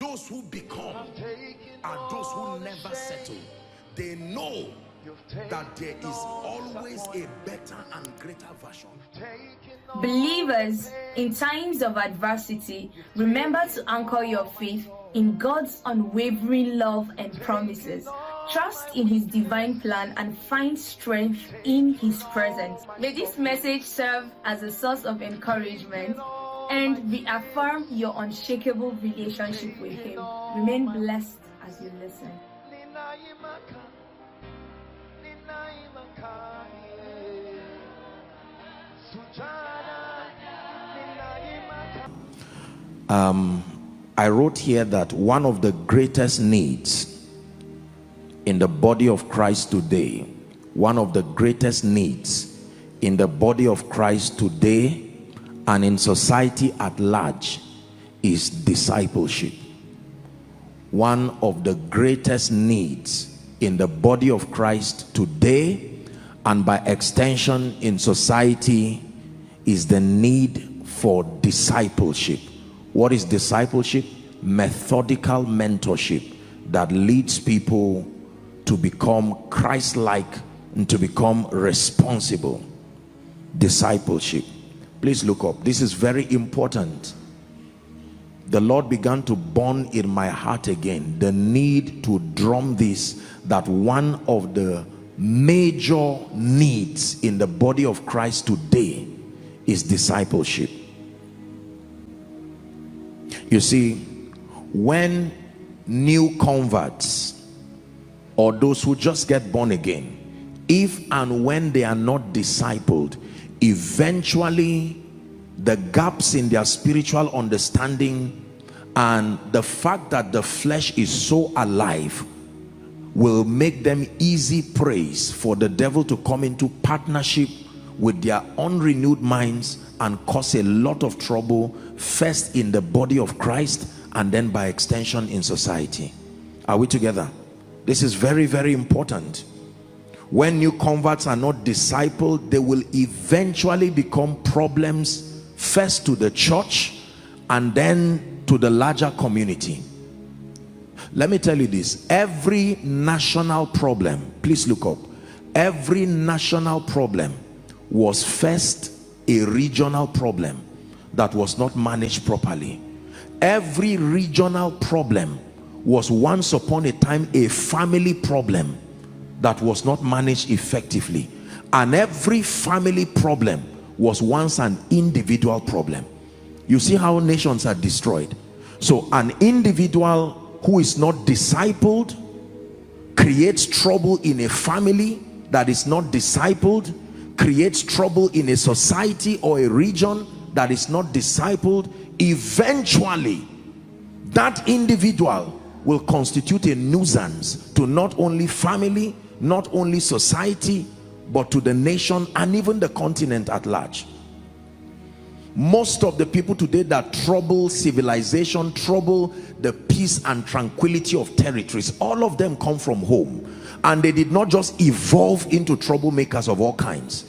Those who become are those who never settle. They know that there is always a better and greater version. Believers, in times of adversity, remember to anchor your faith in God's unwavering love and promises. Trust in His divine plan and find strength in His presence. May this message serve as a source of encouragement and reaffirm your unshakable relationship with Him. Remain blessed as you listen. I wrote here that one of the greatest needs in the body of Christ today, one of the greatest needs in the body of Christ today and in society at large is discipleship. One of the greatest needs in the body of Christ today and by extension in society is the need for discipleship. What is discipleship? Methodical mentorship that leads people to become Christ-like and to become responsible. Discipleship. Please look up. This is very important. The Lord began to burn in my heart again the need to drum this, that one of the major needs in the body of Christ today is discipleship. You see, when new converts or those who just get born again, if and when they are not discipled, eventually the gaps in their spiritual understanding and the fact that the flesh is so alive will make them easy prey for the devil to come into partnership with their unrenewed minds and cause a lot of trouble, first in the body of Christ and then by extension in society. Are we together? This is very, very important. When new converts are not discipled, they will eventually become problems, first to the church and then to the larger community. Let me tell you this, every national problem, please look up, every national problem was first a regional problem that was not managed properly. Every regional problem was once upon a time a family problem that was not managed effectively, and every family problem was once an individual problem. You see how nations are destroyed. So an individual who is not discipled creates trouble in a family that is not discipled, creates trouble in a society or a region that is not discipled. Eventually that individual will constitute a nuisance to not only family, not only society, but to the nation and even the continent at large. Most of the people today that trouble civilization, trouble the peace and tranquility of territories, all of them come from home, and they did not just evolve into troublemakers of all kinds.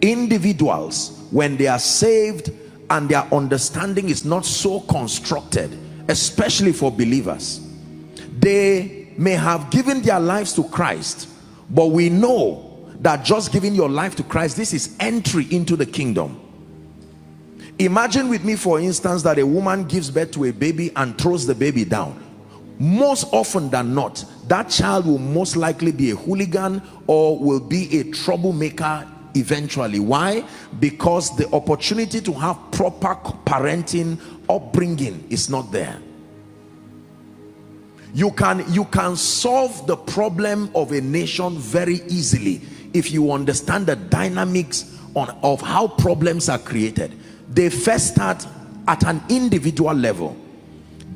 Individuals, when they are saved and their understanding is not so constructed, especially for believers, they may have given their lives to Christ, but we know that just giving your life to Christ, this is entry into the kingdom. Imagine with me, for instance, that a woman gives birth to a baby and throws the baby down. Most often than not, that child will most likely be a hooligan or will be a troublemaker eventually. Why? Because the opportunity to have proper parenting, upbringing is not there. You can solve the problem of a nation very easily if you understand the dynamics of how problems are created. They first start at an individual level,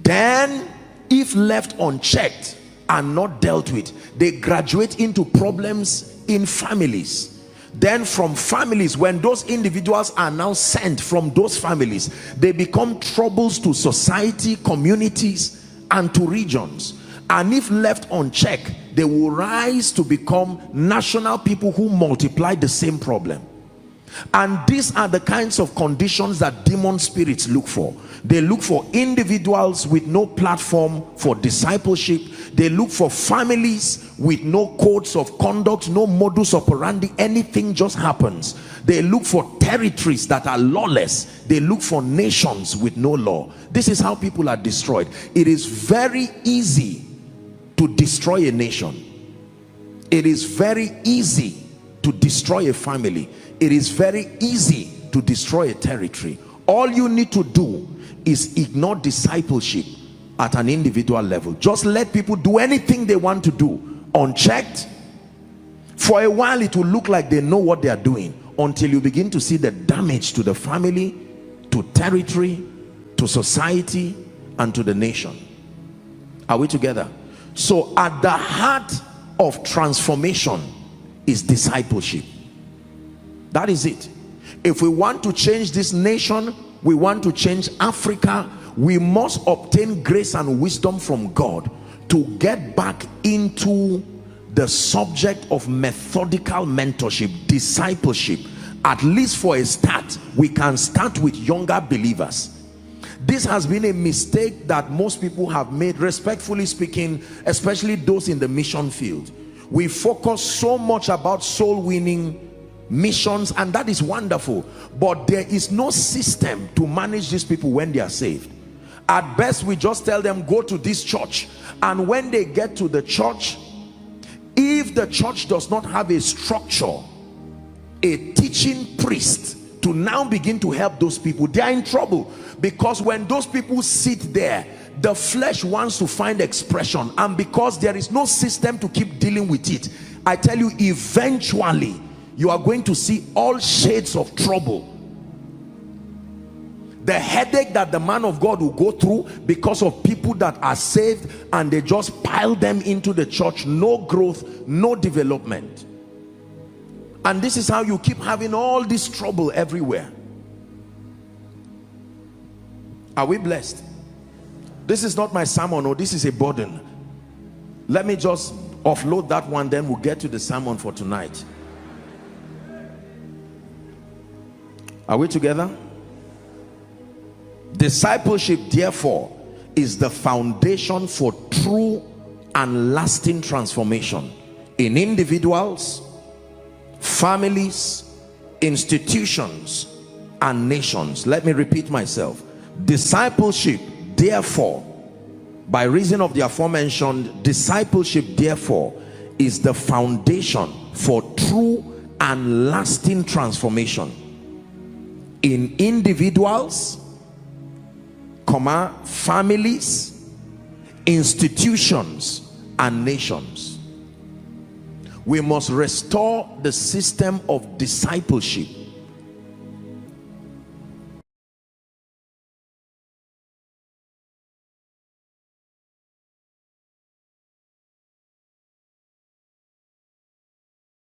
then if left unchecked and not dealt with, they graduate into problems in families. Then from families, when those individuals are now sent from those families, they become troubles to society, communities, and to regions. And if left unchecked, they will rise to become national people who multiply the same problem. And these are the kinds of conditions that demon spirits look for. They look for individuals with no platform for discipleship. They look for families with no codes of conduct, no modus operandi. Anything just happens. They look for territories that are lawless. They look for nations with no law. This is how people are destroyed. It is very easy to destroy a nation. It is very easy to destroy a family. It is very easy to destroy a territory. All you need to do is ignore discipleship at an individual level. Just let people do anything they want to do unchecked. For a while it will look like they know what they are doing, until you begin to see the damage to the family, to territory, to society, and to the nation. Are we together? So at the heart of transformation is discipleship. That is it. If we want to change this nation, we want to change Africa, we must obtain grace and wisdom from God to get back into the subject of methodical mentorship, discipleship. At least for a start, we can start with younger believers. This has been a mistake that most people have made, respectfully speaking, especially those in the mission field. We focus so much about soul winning, missions, and that is wonderful, but there is no system to manage these people when they are saved. At best, we just tell them, go to this church, and when they get to the church, if the church does not have a structure, a teaching priest to now begin to help those people, they are in trouble. Because when those people sit there, the flesh wants to find expression, and because there is no system to keep dealing with it, I tell you, eventually you are going to see all shades of trouble. The headache that the man of God will go through because of people that are saved and they just pile them into the church, no growth, no development. And this is how you keep having all this trouble everywhere. Are we blessed? This is not my sermon, or this is a burden. Let me just offload that one, then we'll get to the sermon for tonight. Are we together? Discipleship, therefore, is the foundation for true and lasting transformation in individuals, families, institutions, and nations. Let me repeat myself. Discipleship, therefore, by reason of the aforementioned, discipleship, therefore, is the foundation for true and lasting transformation in individuals, families, institutions, and nations. We must restore the system of discipleship